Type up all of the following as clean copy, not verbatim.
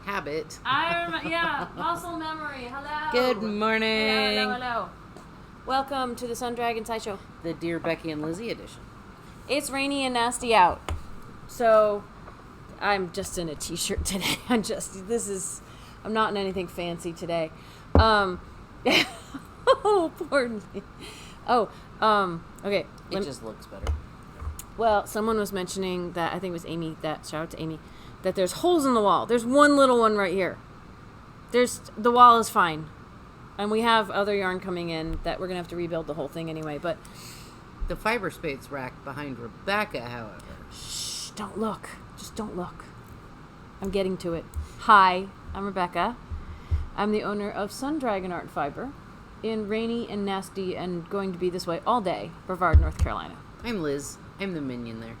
Habit. Muscle memory. Hello. Good morning. Hello. Welcome to the Sun Dragon Sideshow. The Dear Becky and Lizzy edition. It's rainy and nasty out, so I'm just in a t-shirt today. I'm not in anything fancy today. Oh, pardon me. Okay. It just looks better. Well, someone was mentioning that, I think it was Amy, shout out to Amy, that there's holes in the wall. There's one little one right here. The wall is fine. And we have other yarn coming in that we're going to have to rebuild the whole thing anyway, but... The fiber space rack behind Rebecca, however. Shh, don't look. Just don't look. I'm getting to it. Hi, I'm Rebecca. I'm the owner of Sun Dragon Art Fiber in rainy and nasty and going to be this way all day, Brevard, North Carolina. I'm Liz. I'm the minion there.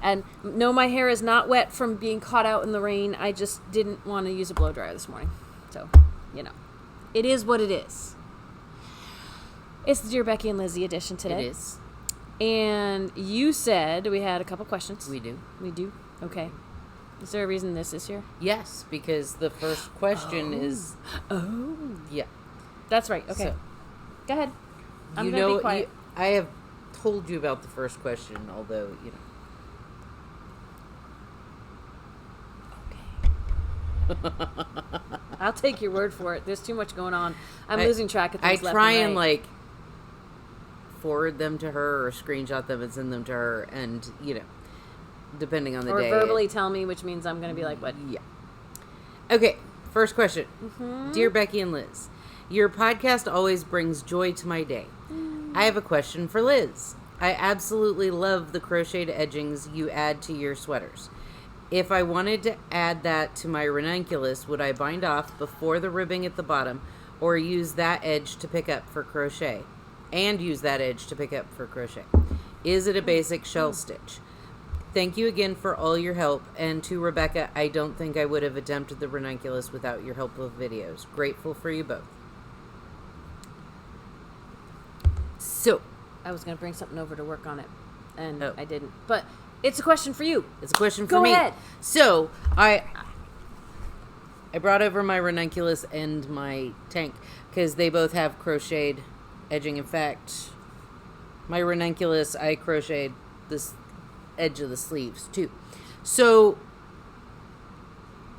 And no, my hair is not wet from being caught out in the rain. I just didn't want to use a blow dryer this morning. So, it is what it is. It's the Dear Becky and Lizzy edition today. It is. And you said we had a couple questions. We do. We do? Okay. Is there a reason this is here? Yes, because the first question is... Oh. Yeah. That's right. Okay. So, go ahead. I'm going to be quiet. I have told you about the first question, although, Okay. I'll take your word for it. There's too much going on. I'm losing track of things. I try and forward them to her or screenshot them and send them to her, and depending on the day. Or verbally tell me, which means I'm going to be like, what? Yeah. Okay, first question. Mm-hmm. Dear Becky and Liz, your podcast always brings joy to my day. I have a question for Liz. I absolutely love the crocheted edgings you add to your sweaters. If I wanted to add that to my ranunculus, would I bind off before the ribbing at the bottom or use that edge to pick up for crochet? And use that edge to pick up for crochet. Is it a basic shell stitch? Thank you again for all your help. And to Rebecca, I don't think I would have attempted the ranunculus without your help with videos. Grateful for you both. So, I was going to bring something over to work on it, and I didn't. But it's a question for you. It's a question for me. Go ahead. So, I brought over my ranunculus and my tank because they both have crocheted edging. In fact, my ranunculus, I crocheted this edge of the sleeves too. So,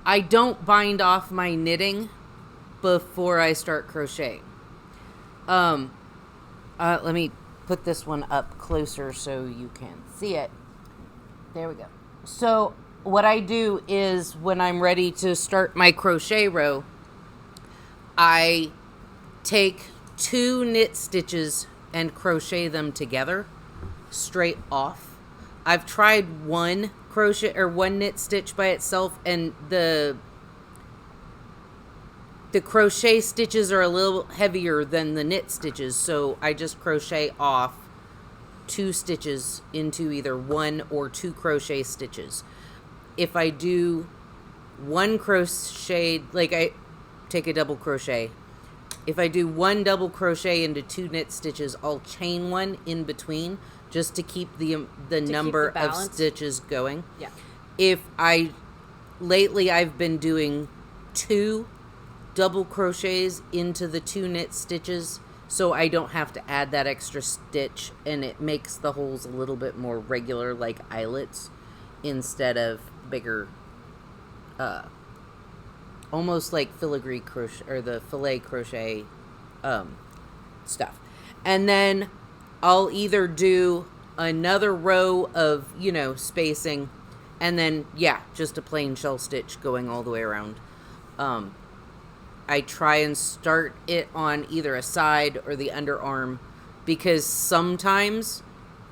I don't bind off my knitting before I start crocheting. Let me put this one up closer so you can see it. There we go. So what I do is when I'm ready to start my crochet row, I take 2 knit stitches and crochet them together straight off. I've tried one knit stitch by itself, and the crochet stitches are a little heavier than the knit stitches, so I just crochet off 2 stitches into either 1 or 2 crochet stitches. If I do 1 crochet, I take a double crochet. If I do 1 double crochet into 2 knit stitches, I'll chain 1 in between just to keep the number of stitches going. Yeah. Lately I've been doing 2 double crochets into the 2 knit stitches, so I don't have to add that extra stitch, and it makes the holes a little bit more regular, like eyelets, instead of bigger, almost like filigree crochet, or the filet crochet stuff. And then I'll either do another row of, spacing, and then, just a plain shell stitch going all the way around. I try and start it on either a side or the underarm, because sometimes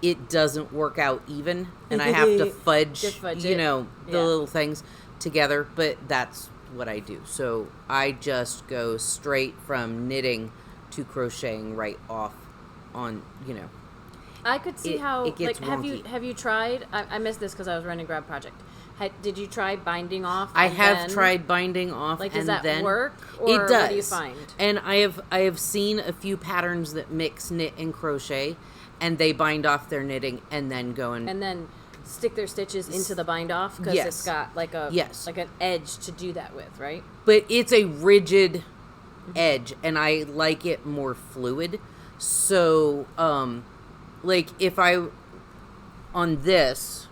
it doesn't work out even, and I have to fudge, the little things together, but that's what I do. So I just go straight from knitting to crocheting right off on, I could see how, it gets wonky. have you tried, I missed this because I was running Grab Project. Did you try binding off? I have tried binding off, does that work? Or it does. What do you find? And I have seen a few patterns that mix knit and crochet, and they bind off their knitting and then go and then stick their stitches into the bind off because Yes. it's got like a like an edge to do that with, right? But it's a rigid edge, and I like it more fluid. So, like if I on this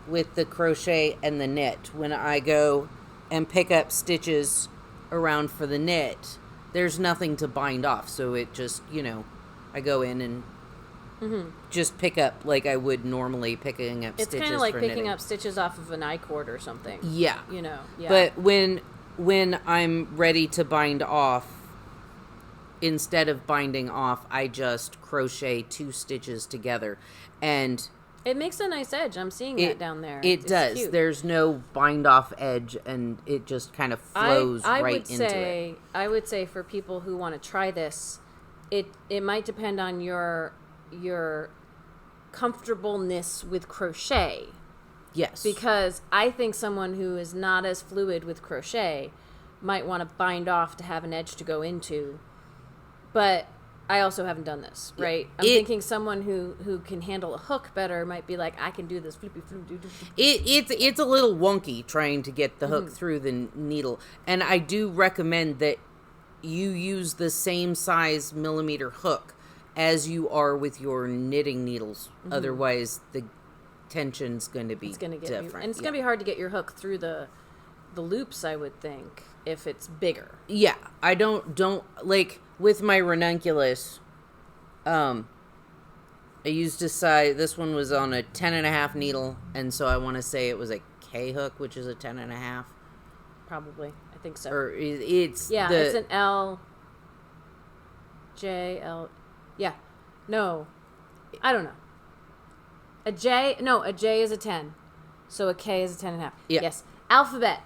with the crochet and the knit, when I go and pick up stitches around for the knit, there's nothing to bind off. So it just, I go in and just pick up like I would normally picking up stitches. It's kind of like for picking knitting. up stitches off of an I-cord or something. Yeah. Yeah. But when I'm ready to bind off, instead of binding off, I just crochet 2 stitches together, and it makes a nice edge. I'm seeing that down there. It does. Cute. There's no bind off edge, and it just kind of flows right into it. I would say for people who want to try this, it might depend on your comfortableness with crochet. Yes. Because I think someone who is not as fluid with crochet might want to bind off to have an edge to go into. But I also haven't done this, right? I'm thinking someone who can handle a hook better might be like, I can do this flippy flippy. It's a little wonky trying to get the hook through the needle. And I do recommend that you use the same size millimeter hook as you are with your knitting needles. Otherwise, the tension's going to be different. And it's going to be hard to get your hook through the loops, I would think, if it's bigger. Yeah, I don't like with my Ranunculus. I used a size. This one was on a 10.5 needle, and so I want to say it was a K hook, which is a 10.5. Probably, I think so. Or it's it's an L. J L. Yeah, no, I don't know. A J is a 10, so a K is a 10.5. Yeah. Yes, alphabet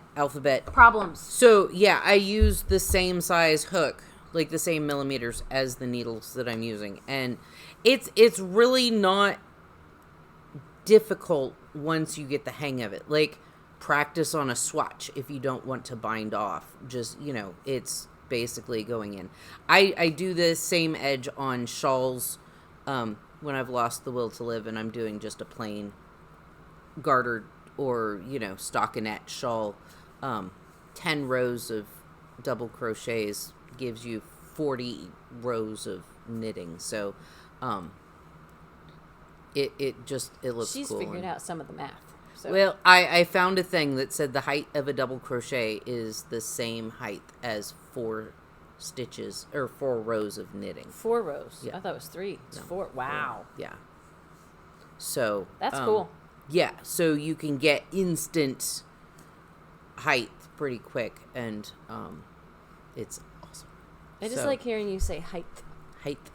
problems. So yeah, I use the same size hook, like the same millimeters as the needles that I'm using, and it's really not difficult once you get the hang of it. Like, practice on a swatch if you don't want to bind off. Just, it's basically going in. I do the same edge on shawls when I've lost the will to live and I'm doing just a plain gartered or, stockinette shawl. 10 rows of double crochets gives you 40 rows of knitting. So it looks She's cool. figured out some of the math. So. Well, I found a thing that said the height of a double crochet is the same height as 4 stitches or 4 rows of knitting. 4 rows? Yeah. I thought it was 3. It's No. 4. Wow. Yeah. So that's cool. Yeah, so you can get instant height pretty quick, and it's awesome. I just like hearing you say height. Height.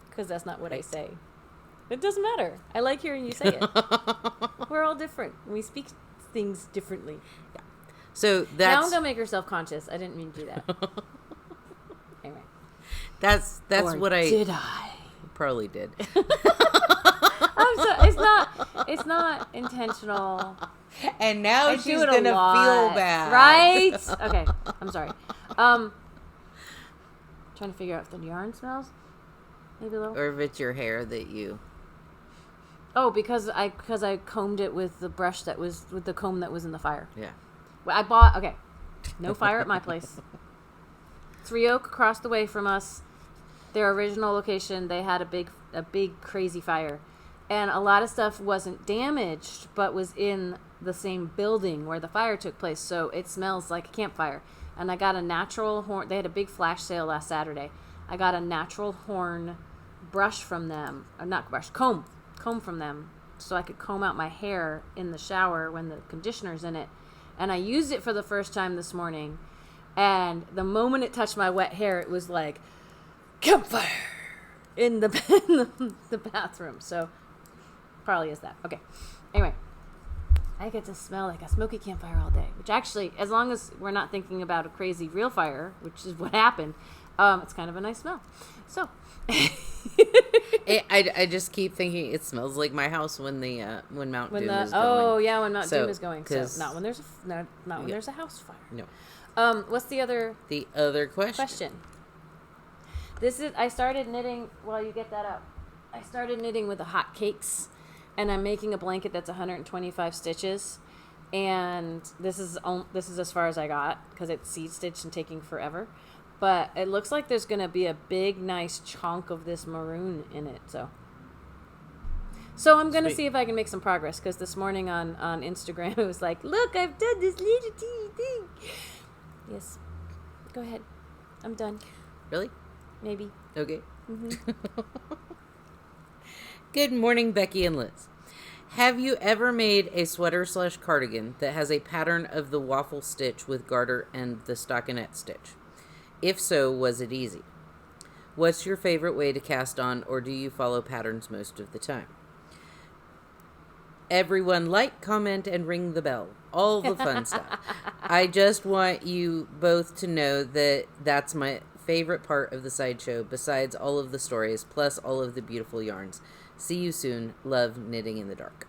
Because that's not what I say. It doesn't matter. I like hearing you say it. We're all different. We speak things differently. Yeah. So that's... Now I'm going to make her self-conscious. I didn't mean to do that. Anyway. That's or what I... did I? Probably did. It's not intentional. And now I she's going to feel bad. Right? Okay. I'm sorry. Trying to figure out if the yarn smells. Maybe a little. Or if it's your hair that you... Oh, because I combed it with the brush with the comb that was in the fire. Yeah. Well, okay. No fire at my place. 3 Oak across the way from us. Their original location, they had a big crazy fire. And a lot of stuff wasn't damaged, but was in the same building where the fire took place. So it smells like a campfire. And I got a natural horn. They had a big flash sale last Saturday. I got a natural horn brush from them. Not brush, comb from them. So I could comb out my hair in the shower when the conditioner's in it. And I used it for the first time this morning. And the moment it touched my wet hair, it was like, campfire in the bathroom. So probably is that. Okay. Anyway, I get to smell like a smoky campfire all day, which actually, as long as we're not thinking about a crazy real fire, which is what happened, it's kind of a nice smell. So I just keep thinking it smells like my house when Mount Doom is going. Oh yeah, when Mount Doom is going. So not when there's a house fire. No. What's the other question? I started knitting while you get that up. I started knitting with the hot cakes and I'm making a blanket that's 125 stitches, and this is as far as I got because it's seed stitched and taking forever. But it looks like there's going to be a big, nice chunk of this maroon in it. So I'm going to see if I can make some progress, because this morning on Instagram, it was like, look, I've done this little teeny thing. Yes. Go ahead. I'm done. Really? Maybe. Okay. Good morning, Becky and Liz. Have you ever made a sweater/cardigan that has a pattern of the waffle stitch with garter and the stockinette stitch? If so, was it easy? What's your favorite way to cast on, or do you follow patterns most of the time? Everyone like, comment, and ring the bell. All the fun stuff. I just want you both to know that that's my favorite part of the sideshow, besides all of the stories, plus all of the beautiful yarns. See you soon. Love, Knitting in the Dark.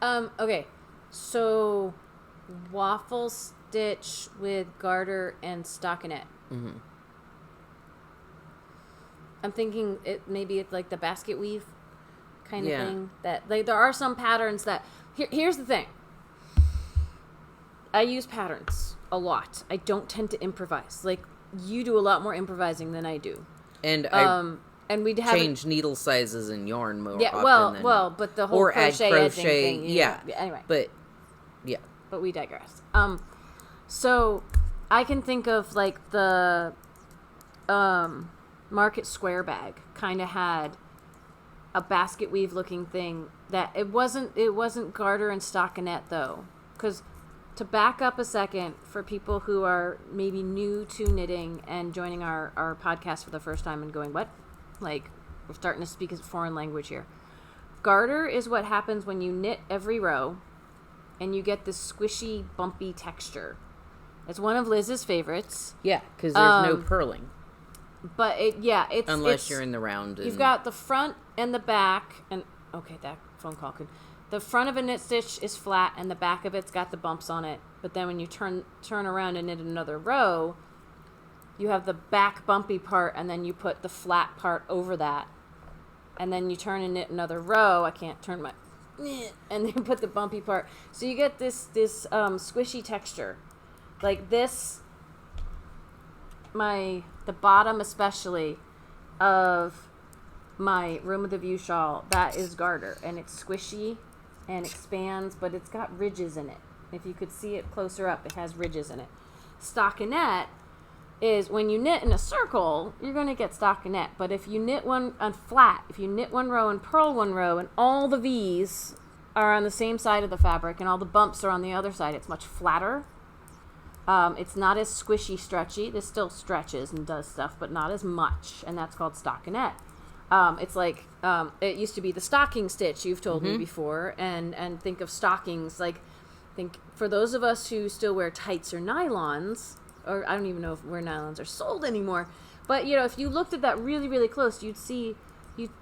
Okay. So, waffle stitch with garter and stockinette. Mm-hmm. I'm thinking maybe it's like the basket weave kind of thing. That there are some patterns that... Here's the thing. I use patterns a lot. I don't tend to improvise. Like, you do a lot more improvising than I do. And and we'd have change needle sizes and yarn more often than... Well, but the whole crochet thing. Yeah. Anyway. But, yeah. But we digress. So I can think of like the Market Square bag kind of had a basket weave looking thing that it wasn't garter and stockinette though, because to back up a second for people who are maybe new to knitting and joining our podcast for the first time and going, what? Like, we're starting to speak a foreign language here. Garter is what happens when you knit every row and you get this squishy, bumpy texture. It's one of Liz's favorites. Yeah, because there's no purling. But it's... Unless you're in the round. You've got the front and the back, and... Okay, that phone call could... The front of a knit stitch is flat, and the back of it's got the bumps on it. But then when you turn around and knit another row, you have the back bumpy part, and then you put the flat part over that. And then you turn and knit another row. I can't turn my... And then put the bumpy part. So you get this squishy texture. Like this... The bottom especially of my Room with a View shawl, that is garter, and it's squishy and expands, but it's got ridges in it. If you could see it closer up, it has ridges in it. Stockinette is when you knit in a circle, you're going to get stockinette, but if you knit one on flat, if you knit one row and purl one row, and all the V's are on the same side of the fabric and all the bumps are on the other side, it's much flatter. It's not as squishy, stretchy. This still stretches and does stuff, but not as much, and that's called stockinette. It's like it used to be the stocking stitch you've told me before, and think of stockings like for those of us who still wear tights or nylons, or I don't even know where nylons are sold anymore, but if you looked at that really, really close, you'd see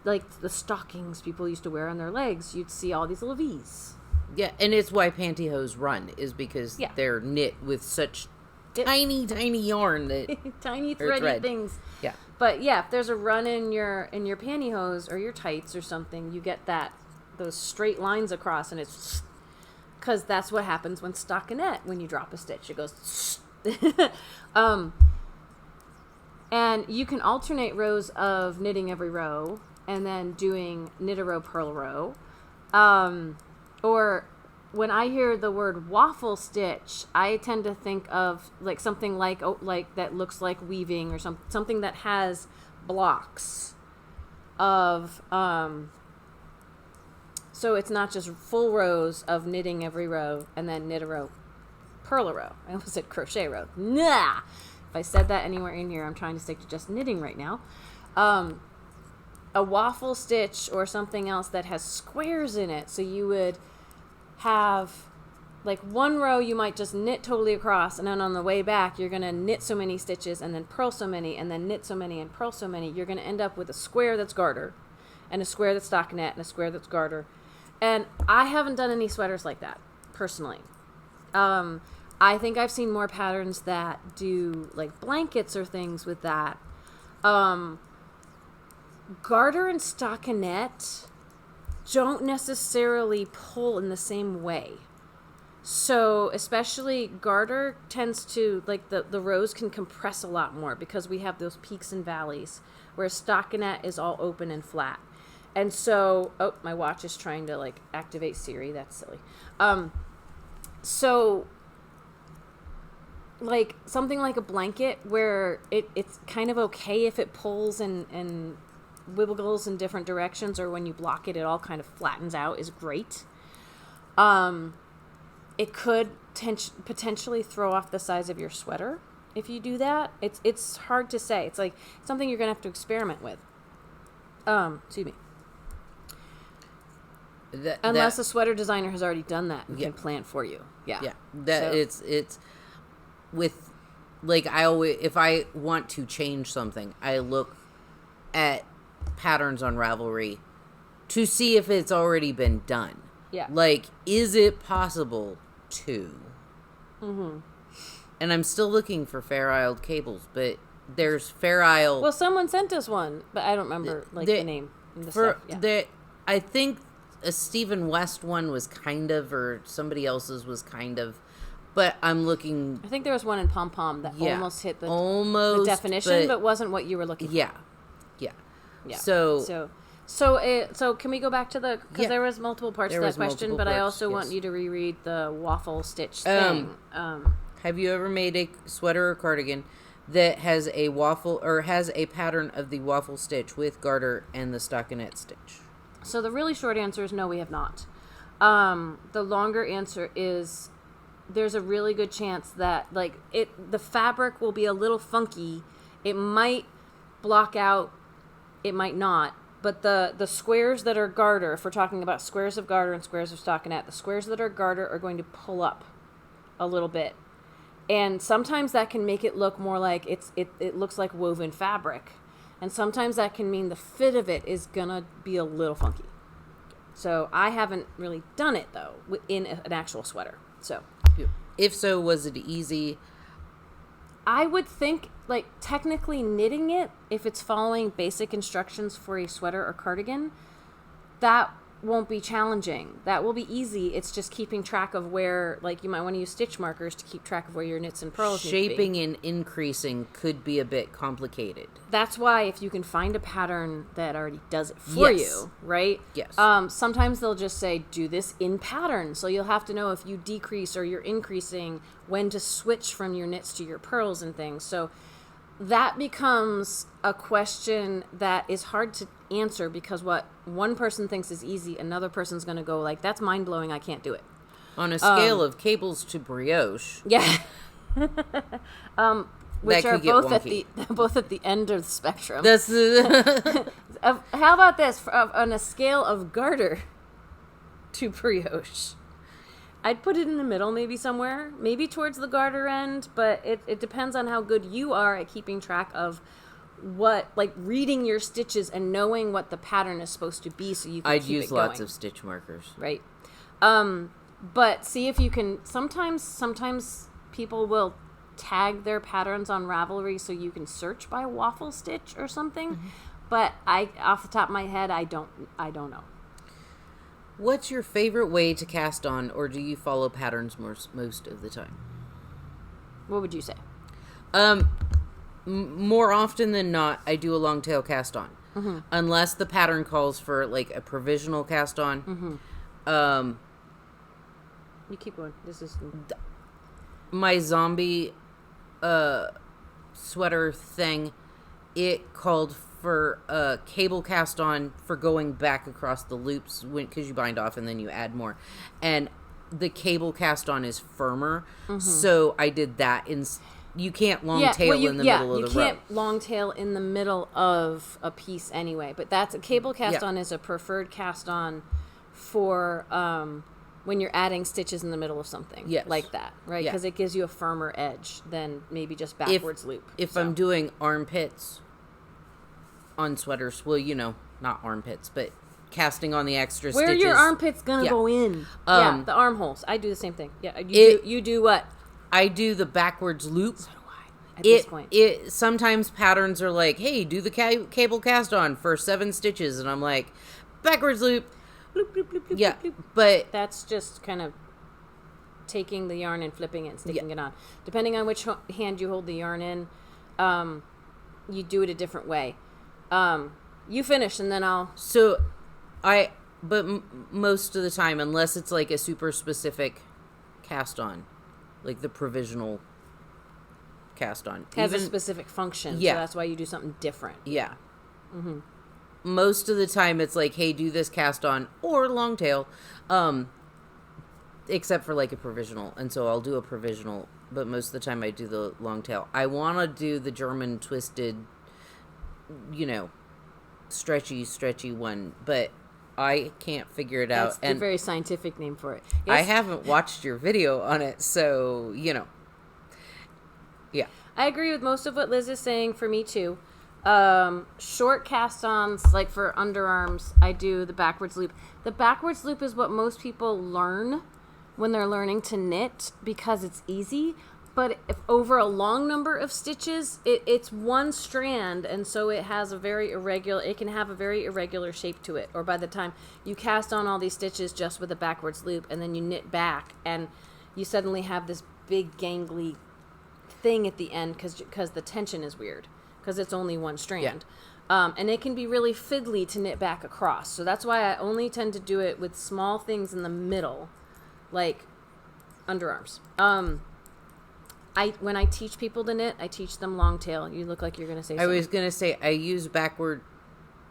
like the stockings people used to wear on their legs. You'd see all these little V's. Yeah, and it's why pantyhose run, is because they're knit with such tiny yarn that tiny thready things. Yeah. But if there's a run in your pantyhose or your tights or something, you get those straight lines across, and it's because that's what happens when when you drop a stitch. It goes and you can alternate rows of knitting every row and then doing knit a row, purl a row. Or when I hear the word waffle stitch, I tend to think of like something like that looks like weaving, or something that has blocks of so it's not just full rows of knitting every row and then knit a row, purl a row. I almost said crochet row. Nah. If I said that anywhere in here, I'm trying to stick to just knitting right now. A waffle stitch or something else that has squares in it. So you would have like one row you might just knit totally across, and then on the way back you're going to knit so many stitches and then purl so many and then knit so many and purl so many. You're going to end up with a square that's garter and a square that's stockinette and a square that's garter. And I haven't done any sweaters like that personally. I think I've seen more patterns that do like blankets or things with that. Garter and stockinette don't necessarily pull in the same way. So especially garter tends to, like, the rows can compress a lot more because we have those peaks and valleys, whereas stockinette is all open and flat. And so, oh, my watch is trying to, like, activate Siri. That's silly. So, like, something like a blanket where it's kind of okay if it pulls and wiggles in different directions, or when you block it, it all kind of flattens out, is great. It could potentially throw off the size of your sweater if you do that. It's hard to say. It's like something you're going to have to experiment with. Excuse me. Unless a sweater designer has already done that and can plan for you. Yeah. Yeah. It's with, like, if I want to change something, I look at patterns on Ravelry to see if it's already been done. Yeah. Like, is it possible to? Mm-hmm. And I'm still looking for Fair Isle cables, but there's Fair Isle. Well, someone sent us one, but I don't remember the name and the stuff. Yeah. I think a Stephen West one was kind of, or somebody else's was kind of, but I'm looking. I think there was one in Pom Pom that almost hit the definition, but wasn't what you were looking for. Yeah. So can we go back to because there was multiple parts to that question, but I also want you to reread the waffle stitch thing. Have you ever made a sweater or cardigan that has a waffle, or has a pattern of the waffle stitch with garter and the stockinette stitch? So the really short answer is no, we have not. The longer answer is there's a really good chance that, like, the fabric will be a little funky. It might block out, it might not. But the squares that are garter, if we're talking about squares of garter and squares of stockinette, the squares that are garter are going to pull up a little bit. And sometimes that can make it look more like it looks like woven fabric. And sometimes that can mean the fit of it is going to be a little funky. So I haven't really done it, though, in an actual sweater. So, if so, was it easy? I would think, like, technically knitting it, if it's following basic instructions for a sweater or cardigan, that won't be challenging. That will be easy. It's just keeping track of where, like, you might want to use stitch markers to keep track of where your knits and purls need to be. Shaping and increasing could be a bit complicated. That's why if you can find a pattern that already does it for you, right? Yes. Sometimes they'll just say, do this in pattern. So you'll have to know if you decrease or you're increasing, when to switch from your knits to your purls and things. So that becomes a question that is hard to answer, because what one person thinks is easy, another person's going to go like, that's mind-blowing, I can't do it. On a scale of cables to brioche. Yeah. Which are both at the end of the spectrum. That's how about this? On a scale of garter to brioche, I'd put it in the middle, maybe somewhere, maybe towards the garter end, but it depends on how good you are at keeping track of what, like, reading your stitches and knowing what the pattern is supposed to be, so you can keep it going. I'd use lots of stitch markers. Right. But see if you can, sometimes people will tag their patterns on Ravelry so you can search by waffle stitch or something. Mm-hmm. But off the top of my head, I don't know. What's your favorite way to cast on, or do you follow patterns most of the time? What would you say? More often than not, I do a long tail cast on. Mm-hmm. Unless the pattern calls for, like, a provisional cast on. Mm-hmm. You keep going. This is... My zombie sweater thing, it called for a cable cast on for going back across the loops, because you bind off and then you add more. And the cable cast on is firmer, so I did that you can't long tail in the middle of the row. You can't long tail in the middle of a piece anyway, but that's a cable cast on is a preferred cast on for when you're adding stitches in the middle of something like that, right? Because it gives you a firmer edge than maybe just backwards loop. If I'm doing armpits on sweaters, well, not armpits, but casting on the extra where stitches. Where your armpit's gonna go in. The armholes. I do the same thing. Yeah, you do what? I do the backwards loop. So do I. At this point, sometimes patterns are like, "Hey, do the cable cast on for 7 stitches," and I'm like, backwards loop. bloop, bloop, bloop, bloop, Yeah, bloop, bloop. but That's just kind of taking the yarn and flipping it and sticking it on. Depending on which hand you hold the yarn in, you do it a different way. You finish and then I'll... most of the time, unless it's like a super specific cast on, like the provisional cast on. Has a specific function, yeah. So that's why you do something different. Yeah. Mm-hmm. Most of the time it's like, hey, do this cast on or long tail, except for like a provisional. And so I'll do a provisional, but most of the time I do the long tail. I want to do the German twisted, stretchy one, but I can't figure it out. That's the very scientific name for it. Yes. I haven't watched your video on it, so, Yeah. I agree with most of what Liz is saying for me, too. Short cast-ons, like for underarms, I do the backwards loop. The backwards loop is what most people learn when they're learning to knit because it's easy. But if over a long number of stitches, it's one strand, and so it has it can have a very irregular shape to it. Or by the time you cast on all these stitches just with a backwards loop, and then you knit back, and you suddenly have this big gangly thing at the end because the tension is weird, because it's only one strand. Yeah. And it can be really fiddly to knit back across. So that's why I only tend to do it with small things in the middle, like underarms. When I teach people to knit, I teach them long tail. You look like you're going to say something. I was going to say I use backward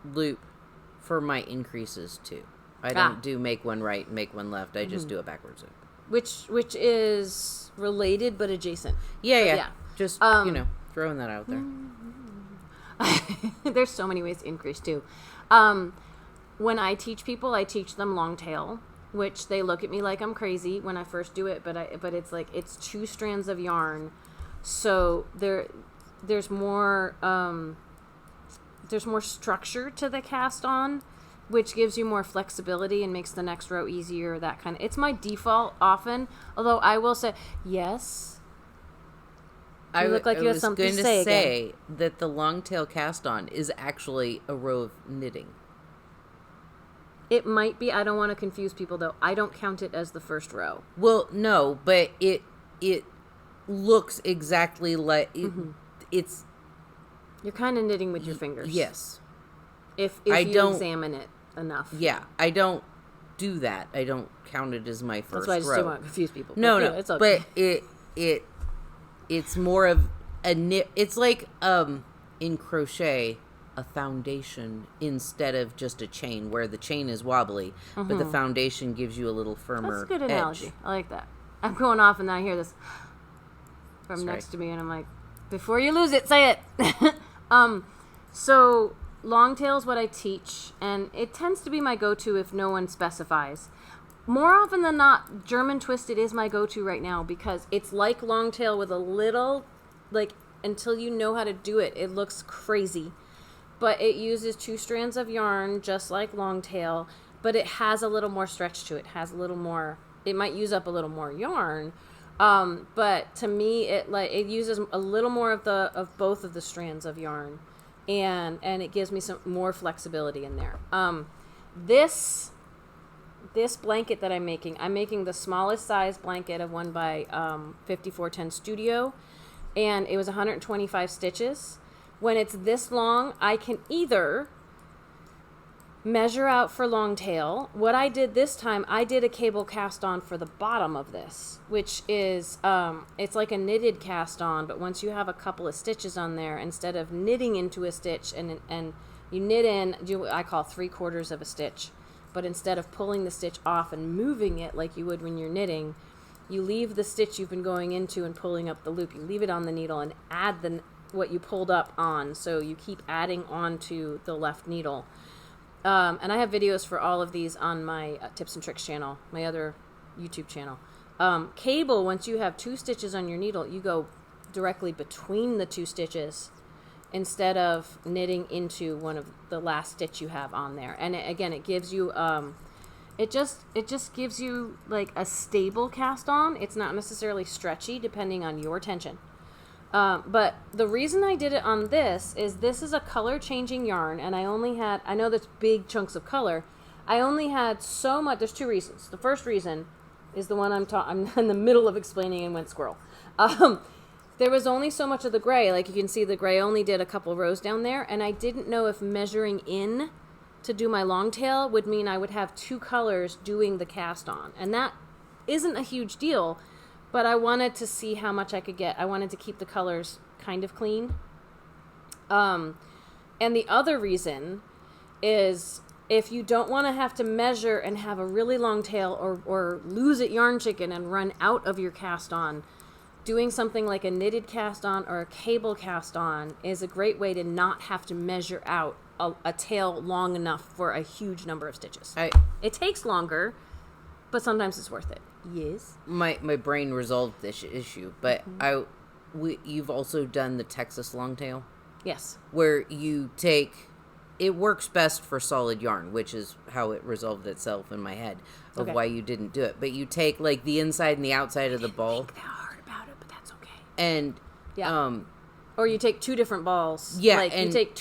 loop for my increases too. I don't do make one right, make one left. I just do a backwards loop. Which is related but adjacent. Yeah. Just, throwing that out there. There's so many ways to increase too. When I teach people, I teach them long tail, which they look at me like I'm crazy when I first do it, but it's like it's 2 strands of yarn, so there's more structure to the cast on, which gives you more flexibility and makes the next row easier. That kind of, it's my default often. Although I will say yes. You look like you have something to say. I was going to say that the long tail cast on is actually a row of knitting. It might be. I don't want to confuse people, though. I don't count it as the first row. Well, no, but it looks exactly like it's. You're kind of knitting with your fingers. Yes. If you examine it enough. Yeah, I don't do that. I don't count it as my first row. That's why I just don't want to confuse people. No, it's okay. But it's more of a knit. It's like in crochet, a foundation instead of just a chain, where the chain is wobbly, but the foundation gives you a little firmer. That's a good edge. analogy. I like that. I'm going off and then I hear this from next to me, and I'm like, before you lose it, say it. So long tail is what I teach, and it tends to be my go-to if no one specifies. More often than not, German twisted is my go-to right now because it's like long tail with a little, like, until you know how to do it, it looks crazy. But it uses 2 strands of yarn, just like long tail, but it has a little more stretch to it. Has a little more, it might use up a little more yarn, but to me, it uses a little more of both of the strands of yarn, and it gives me some more flexibility in there. This blanket that I'm making the smallest size blanket of 1 by 5410 Studio, and it was 125 stitches. When it's this long, I can either measure out for long tail. What I did this time, I did a cable cast on for the bottom of this, which is, it's like a knitted cast on, but once you have a couple of stitches on there, instead of knitting into a stitch and you knit in, I call 3/4 of a stitch, but instead of pulling the stitch off and moving it like you would when you're knitting, you leave the stitch you've been going into and pulling up the loop. You leave it on the needle and add what you pulled up on, so you keep adding on to the left needle. And I have videos for all of these on my Tips and Tricks channel, my other YouTube channel. Cable, once you have 2 stitches on your needle, you go directly between the 2 stitches instead of knitting into one of the last stitch you have on there. And it gives you it just gives you like a stable cast on. It's not necessarily stretchy depending on your tension. But the reason I did it on this is a color changing yarn, and I know that's big chunks of color. I only had so much. There's two reasons. The first reason is the one I'm in the middle of explaining and went squirrel. There was only so much of the gray. Like you can see, the gray only did a couple rows down there, and I didn't know if measuring in to do my long tail would mean I would have two colors doing the cast on, and that isn't a huge deal, but I wanted to see how much I could get. I wanted to keep the colors kind of clean. And the other reason is if you don't want to have to measure and have a really long tail or lose at Yarn Chicken and run out of your cast on, doing something like a knitted cast on or a cable cast on is a great way to not have to measure out a tail long enough for a huge number of stitches. It takes longer, but sometimes it's worth it. Yes. My brain resolved this issue, but you've also done the Texas longtail? Yes. Where you take, it works best for solid yarn, which is how it resolved itself in my head of why you didn't do it. But you take like the inside and the outside of the ball. Think that hard about it, but that's okay. And or you take two different balls. Yeah, like and you take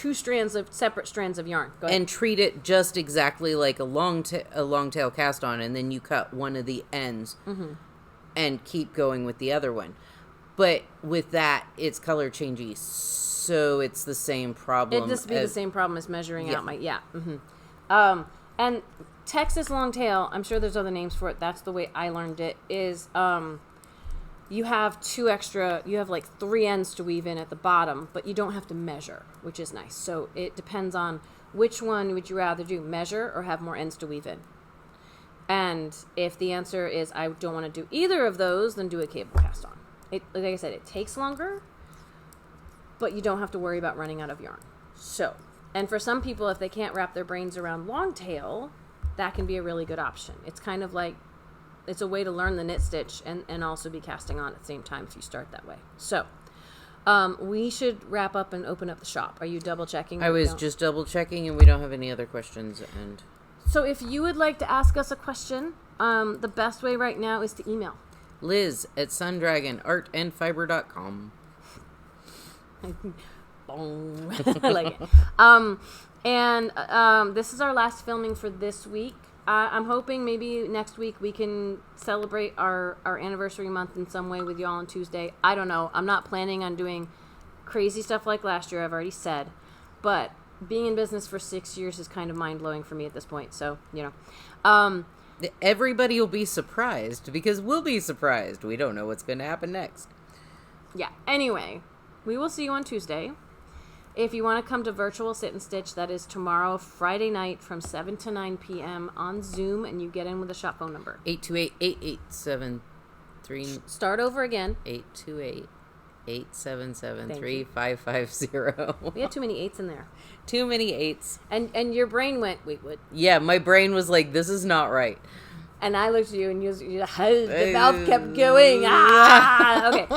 separate strands of yarn. Go ahead. And treat it just exactly like a long tail cast on, and then you cut one of the ends and keep going with the other one. But with that, it's color changey, so it's the same problem. It'd just be the same problem as measuring out my and Texas longtail. I'm sure there's other names for it. That's the way I learned it. Is you have like 3 ends to weave in at the bottom, but you don't have to measure, which is nice. So it depends on which one would you rather do, measure or have more ends to weave in. And if the answer is I don't want to do either of those, then do a cable cast on. Like I said, it takes longer, but you don't have to worry about running out of yarn. So, and for some people, if they can't wrap their brains around long tail, that can be a really good option. It's kind of like, it's a way to learn the knit stitch and also be casting on at the same time if you start that way. So, we should wrap up and open up the shop. Are you double checking? I was just double checking, and we don't have any other questions. And so if you would like to ask us a question, the best way right now is to email Liz at sundragonartandfiber.com. I like it. This is our last filming for this week. I'm hoping maybe next week we can celebrate our anniversary month in some way with y'all on Tuesday. I don't know. I'm not planning on doing crazy stuff like last year, I've already said. But being in business for 6 years is kind of mind-blowing for me at this point. So, you know. Everybody will be surprised because we'll be surprised. We don't know what's going to happen next. Yeah. Anyway, we will see you on Tuesday. If you want to come to Virtual Sit and Stitch, that is tomorrow, Friday night from 7 to 9 p.m. on Zoom, and you get in with a shop phone number. 828-8873. Start over again. 828-877-3550. We had too many 8s in there. Too many 8s. And your brain went, wait, what? Yeah, my brain was like, this is not right. And I looked at you, and the mouth kept going. Ah! Okay.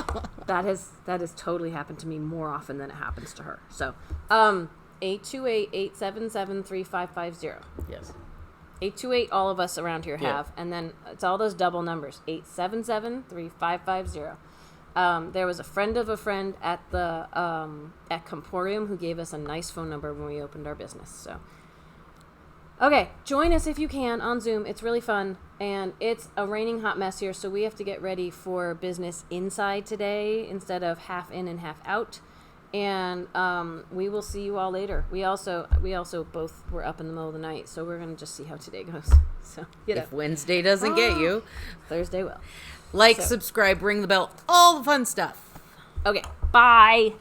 That has totally happened to me more often than it happens to her. So, 828-877-3550. Yes. 828, all of us around here have. And then it's all those double numbers. 877-3550. There was a friend of a friend at the at Comporium who gave us a nice phone number when we opened our business. So, okay, join us if you can on Zoom. It's really fun, and it's a raining hot mess here, so we have to get ready for business inside today instead of half in and half out. And we will see you all later. We also both were up in the middle of the night, so we're gonna just see how today goes. So if Wednesday doesn't get you, Thursday will. Subscribe, ring the bell, all the fun stuff. Okay, bye.